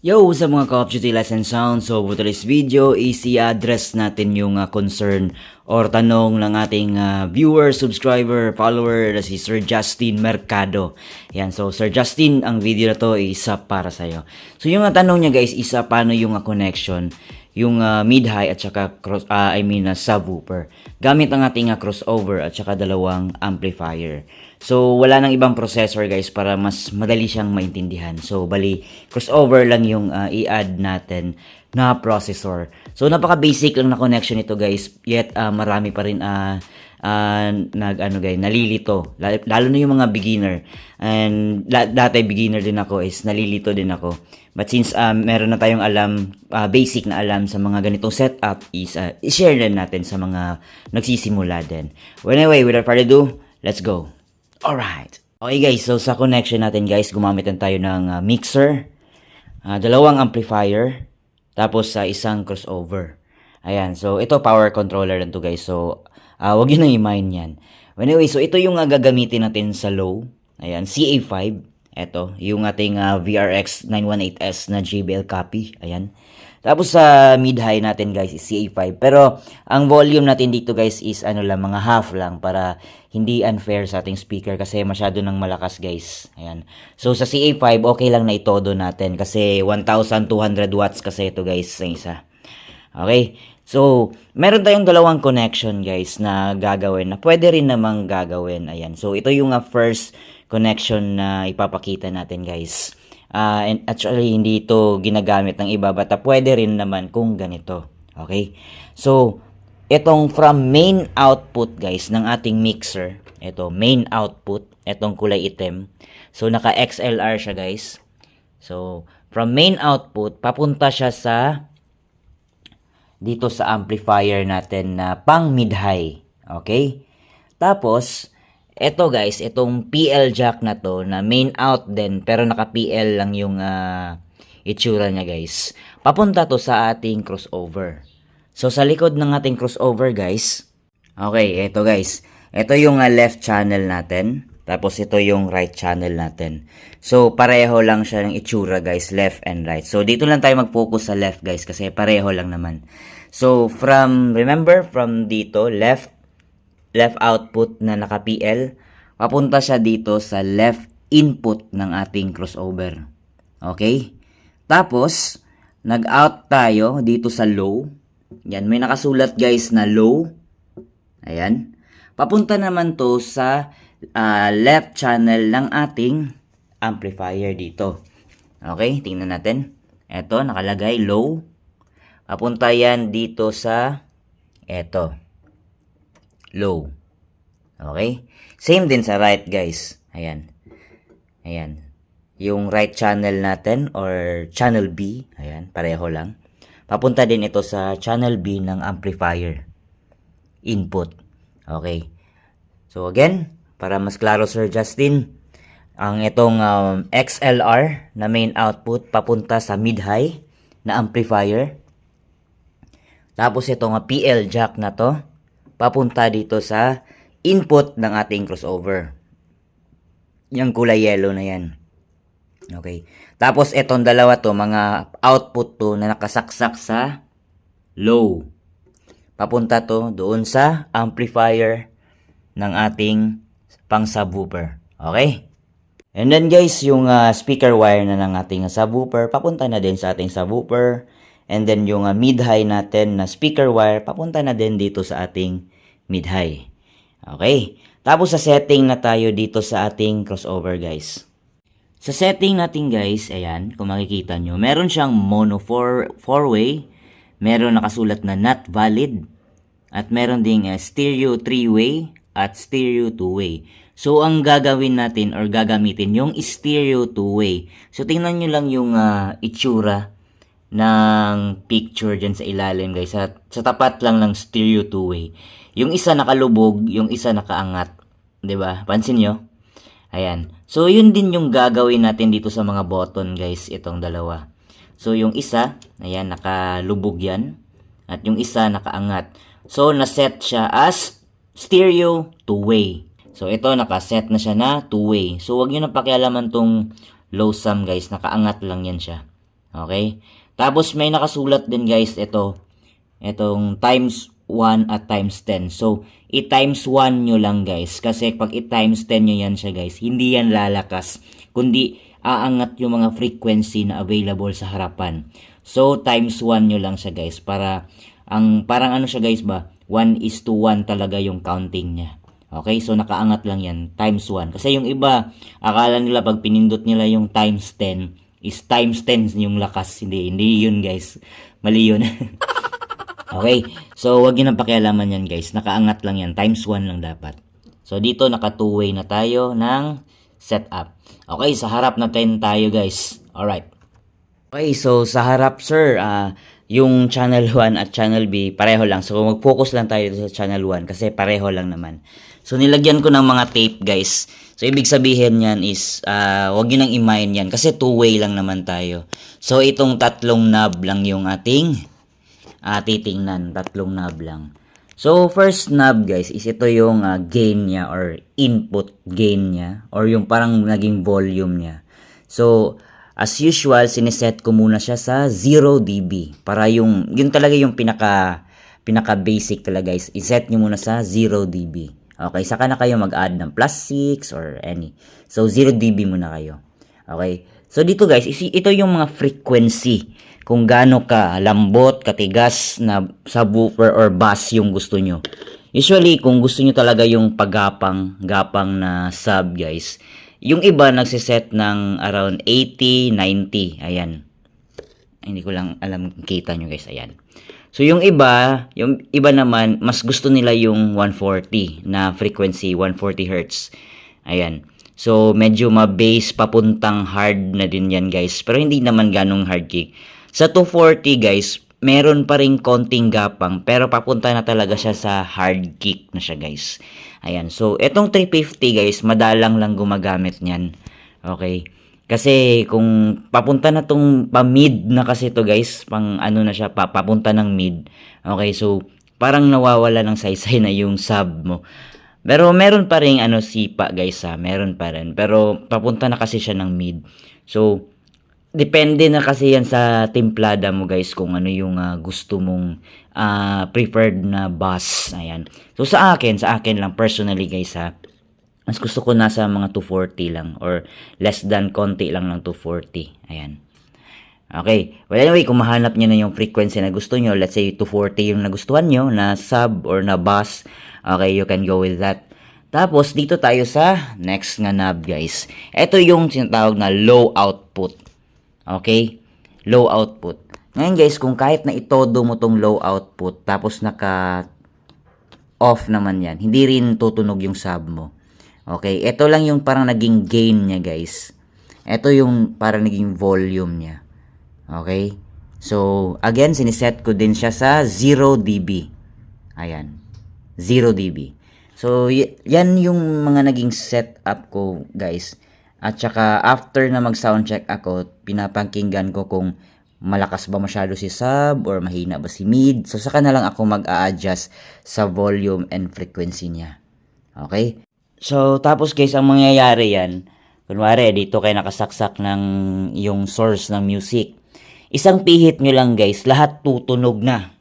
Yo, sa mga Call of Duty Lesson Sound. So, for today's video is i-address natin yung concern or tanong ng ating viewer, subscriber, follower na si Sir Justin Mercado. Yan, so Sir Justin, ang video na to ay isa para sa'yo. So, yung tanong niya guys, isa paano yung connection, yung mid-high at saka subwoofer. Gamit ang ating crossover at saka dalawang amplifier. So, wala nang ibang processor guys para mas madali siyang maintindihan. So, bali, crossover lang yung i-add natin na processor. So, napaka-basic lang na connection nito guys. Yet, marami pa rin nalilito. Lalo na yung mga beginner. And dati beginner din ako is nalilito din ako. But since meron na tayong alam, basic na alam sa mga ganitong setup is i-share din natin sa mga nagsisimula din. Well, anyway, without further ado, let's go. Alright. Okay guys, so sa connection natin guys, gumamit tayo ng mixer, dalawang amplifier, tapos isang crossover. Ayan, so ito power controller lang to guys. So, wag yun na i-mind yan. Anyway, so ito yung gagamitin natin sa low. Ayan, CA5. Ito, yung ating VRX 918S na JBL copy. Ayan. Tapos sa mid-high natin guys is CA5. Pero ang volume natin dito guys is mga half lang para hindi unfair sa ating speaker kasi masyado nang malakas guys. Ayan. So sa CA5 okay lang na itodo natin kasi 1,200 watts kasi ito guys sa isa. Okay. So meron tayong dalawang connection guys na gagawin na pwede rin namang gagawin. Ayan. So ito yung first connection na ipapakita natin guys. And actually, hindi ito ginagamit ng iba, but pwede rin naman kung ganito. Okay? So, itong from main output, guys, ng ating mixer. Ito, main output. Itong kulay itim. So, naka-XLR siya, guys. So, from main output, papunta siya sa dito sa amplifier natin na pang mid-high. Okay? Tapos, eto guys, itong PL jack na to na main out din pero naka PL lang yung itsura niya guys. Papunta to sa ating crossover. So sa likod ng ating crossover guys, okay, eto guys. Ito yung left channel natin. Tapos ito yung right channel natin. So pareho lang siya ng itsura guys, left and right. So dito lang tayo mag-focus sa left guys kasi pareho lang naman. So remember from dito, left output na naka-PL, papunta siya dito sa left input ng ating crossover. Okay? Tapos, nag-out tayo dito sa low. Yan, may nakasulat guys na low. Ayan. Papunta naman to sa left channel ng ating amplifier dito. Okay? Tingnan natin. Ito, nakalagay low. Papunta yan dito sa low. Okay? Same din sa right, guys. Ayan. Ayan. Yung right channel natin or channel B. Ayan. Pareho lang. Papunta din ito sa channel B ng amplifier. Input. Okay. So, again, para mas klaro, Sir Justin, ang itong XLR na main output papunta sa mid-high na amplifier. Tapos itong PL jack na to papunta dito sa input ng ating crossover. Yung kulay yellow na yan. Okay. Tapos itong dalawa to, mga output to na nakasaksak sa low. Papunta to doon sa amplifier ng ating pang subwoofer. Okay? And then guys, yung speaker wire na ng ating subwoofer, papunta na din sa ating subwoofer. And then yung mid-high natin na speaker wire, papunta na din dito sa ating mid-high. Okay. Tapos sa setting na tayo dito sa ating crossover guys. Sa setting natin guys, ayan, kung makikita nyo, meron siyang mono 4-way, meron nakasulat na not valid, at meron ding stereo 3-way at stereo 2-way. So ang gagawin natin or gagamitin yung stereo 2-way. So tingnan nyo lang yung itsura ng picture dyan sa ilalim guys. Sa tapat lang ng stereo 2-way. Yung isa nakalubog, yung isa nakaangat. 'Di ba? Pansin nyo? Ayan. So yun din yung gagawin natin dito sa mga button guys, itong dalawa. So yung isa, ayan, nakalubog yan. At yung isa nakaangat. So naset siya as stereo 2-way. So ito nakaset na siya na 2-way. So wag nyo na pakialaman tong low sum guys, nakaangat lang yan siya. Okay? Tapos may nakasulat din guys itong times 1 at times 10. So, i-times 1 nyo lang guys. Kasi pag i-times 10 nyo yan siya guys, hindi yan lalakas. Kundi aangat yung mga frequency na available sa harapan. So, times 1 nyo lang siya guys. Parang ano siya guys ba? 1:1 talaga yung counting niya. Okay, so nakaangat lang yan, times 1. Kasi yung iba, akala nila pag pinindot nila yung times 10, is times 10 yung lakas. Hindi yun guys. Mali yun. Okay, so wag nyo nang pakialaman yan guys. Nakaangat lang yan, times 1 lang dapat. So dito naka two-way na tayo ng setup. Okay, sa harap natin tayo guys. Alright. Okay, so sa harap sir, yung channel 1 at channel B, pareho lang. So mag-focus lang tayo sa channel 1 kasi pareho lang naman. So nilagyan ko ng mga tape guys. So ibig sabihin yan is, wag nyo nang i-mine yan kasi two-way lang naman tayo. So itong tatlong knob lang yung ating titingnan, tatlong knob lang. So first knob guys is ito yung gain niya or input gain niya or yung parang naging volume niya. So as usual, siniset ko muna siya sa 0 dB para yun talaga yung pinaka basic talaga guys. I-set nyo muna sa 0 dB. Okay, saka na kayo mag-add ng plus 6 or any. So 0 dB muna kayo. Okay. So dito guys, ito yung mga frequency kung gaano ka lambot, katigas na subwoofer or bass yung gusto nyo. Usually, kung gusto nyo talaga yung pagapang na sub guys, yung iba nagsiset ng around 80, 90. Ayan. Hindi ko lang alam kung kita nyo guys. Ayan. So yung iba naman, mas gusto nila yung 140 na frequency, 140 Hz. Ayan. So medyo ma-bass papuntang hard na din yan guys. Pero hindi naman ganong hard kick. Sa 240 guys, meron pa ring konting gapang pero papunta na talaga siya sa hard kick na siya guys. Ayan. So etong 350 guys, madalang lang gumagamit niyan. Okay. Kasi kung papunta na tong pa-mid na kasi to guys, pang ano na siya, papunta ng mid. Okay, so parang nawawala ng saysay na yung sub mo. Pero meron pa ring sipa guys meron pa rin. Pero papunta na kasi siya ng mid. So depende na kasi yan sa timplada mo guys kung ano yung gusto mong preferred na bass. Ayan. So sa akin lang personally guys mas gusto ko nasa mga 240 lang or less than konti lang ng 240. Ayan. Okay. Well anyway, kung mahanap nyo na yung frequency na gusto nyo, let's say 240 yung nagustuhan nyo na sub or na bass, okay, you can go with that. Tapos dito tayo sa next nga knob guys. Ito yung tinatawag na low output. Okay? Low output. Ngayon guys, kung kahit na itodo mo tong low output tapos naka off naman yan, hindi rin tutunog yung sub mo. Okay, ito lang yung parang naging gain niya guys. Ito yung parang naging volume niya. Okay? So, again, siniset ko din siya sa 0 dB. Ayan. 0 dB. So, yan yung mga naging setup ko guys. At saka, after na mag-sound check ako, pinapakinggan ko kung malakas ba masyado si sub or mahina ba si mid. So, saka na lang ako mag-a-adjust sa volume and frequency niya. Okay? So, tapos guys, ang mangyayari yan, kunwari, dito kayo nakasaksak ng yung source ng music. Isang pihit nyo lang guys, lahat tutunog na.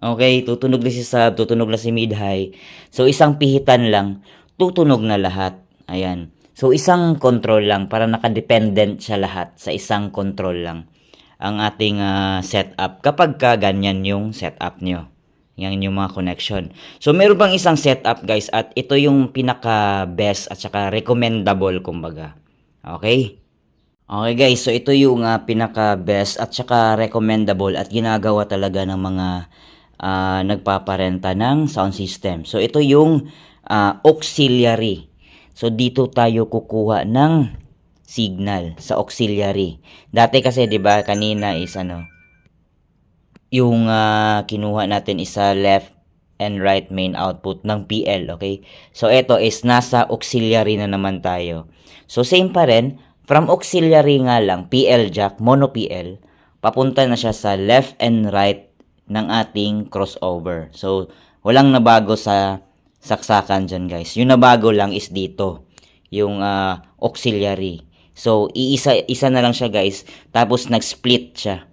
Okay, tutunog na si sub, tutunog na si mid-high. So, isang pihitan lang, tutunog na lahat. Ayan. So, isang control lang, para nakadependent siya lahat sa isang control lang. Ang ating setup, kapag ka ganyan yung setup nyo. Yan yung mga connection. So, meron pang isang setup guys at ito yung pinaka-best at saka recommendable kumbaga. Okay? Okay guys, so ito yung pinaka-best at saka recommendable at ginagawa talaga ng mga nagpaparenta ng sound system. So, ito yung auxiliary. So, dito tayo kukuha ng signal sa auxiliary. Dati kasi 'di ba kanina is yung kinuha natin isa left and right main output ng PL, okay? So, ito is nasa auxiliary na naman tayo. So, same pa rin. From auxiliary nga lang, PL jack, mono PL, papunta na siya sa left and right ng ating crossover. So, walang nabago sa saksakan dyan, guys. Yung nabago lang is dito, yung auxiliary. So, isa na lang siya guys. Tapos, nag-split siya.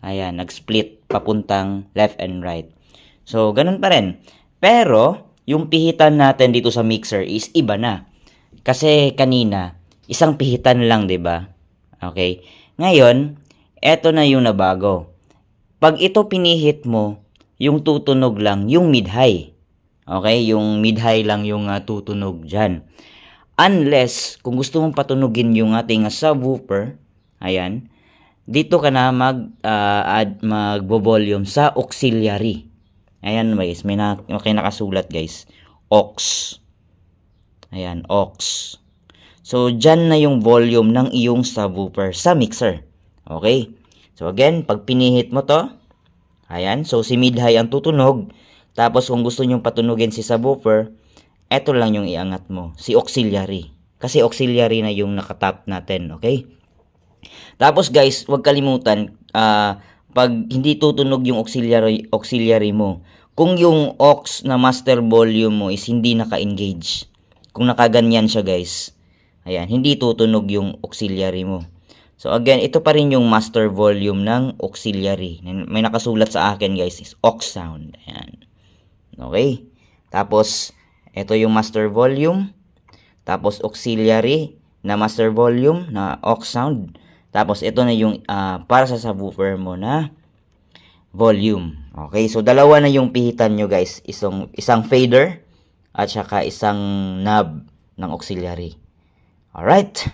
Ayan, nag-split papuntang left and right. So, ganun pa rin. Pero, yung pihitan natin dito sa mixer is iba na. Kasi kanina, isang pihitan lang, 'di ba? Okay? Ngayon, eto na yung nabago. Pag ito pinihit mo, yung tutunog lang, yung mid-high. Okay? Yung mid-high lang yung tutunog dyan. Unless, kung gusto mong patunugin yung ating subwoofer, ayan, dito ka na magbo-volume sa auxiliary. Ayan guys, may nakasulat guys. Aux. Ayan, aux. So, dyan na yung volume ng iyong subwoofer sa mixer. Okay? So, again, pag pinihit mo to, ayan, so si mid-high ang tutunog. Tapos, kung gusto nyong patunugin si subwoofer, eto lang yung iangat mo, si auxiliary. Kasi auxiliary na yung nakatap natin, okay? Tapos guys, huwag kalimutan, pag hindi tutunog yung auxiliary mo, kung yung aux na master volume mo is hindi naka-engage, kung nakaganyan siya guys, ayan, hindi tutunog yung auxiliary mo. So again, ito pa rin yung master volume ng auxiliary. May nakasulat sa akin guys, is aux sound. Ayan. Okay? Tapos, ito yung master volume. Tapos, auxiliary na master volume na aux sound. Tapos, ito na yung para sa subwoofer mo na volume. Okay? So, dalawa na yung pihitan nyo guys. Isang fader at saka isang knob ng auxiliary. Alright?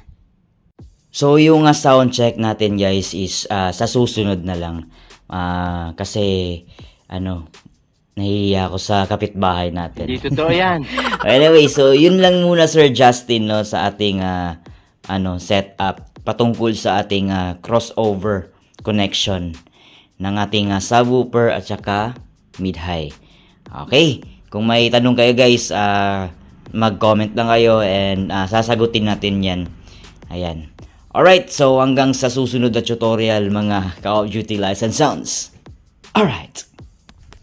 So, yung sound check natin guys is sa susunod na lang. Kasi, nahihiya ako sa kapitbahay natin. Hindi totoo yan. Anyway, so yun lang muna Sir Justin no sa ating setup patungkol sa ating crossover connection ng ating subwoofer at saka mid-high. Okay, kung may tanong kayo guys, mag-comment lang kayo and sasagutin natin yan. Ayan. Alright, so hanggang sa susunod na tutorial mga Call of Duty Lights and Sounds. Alright.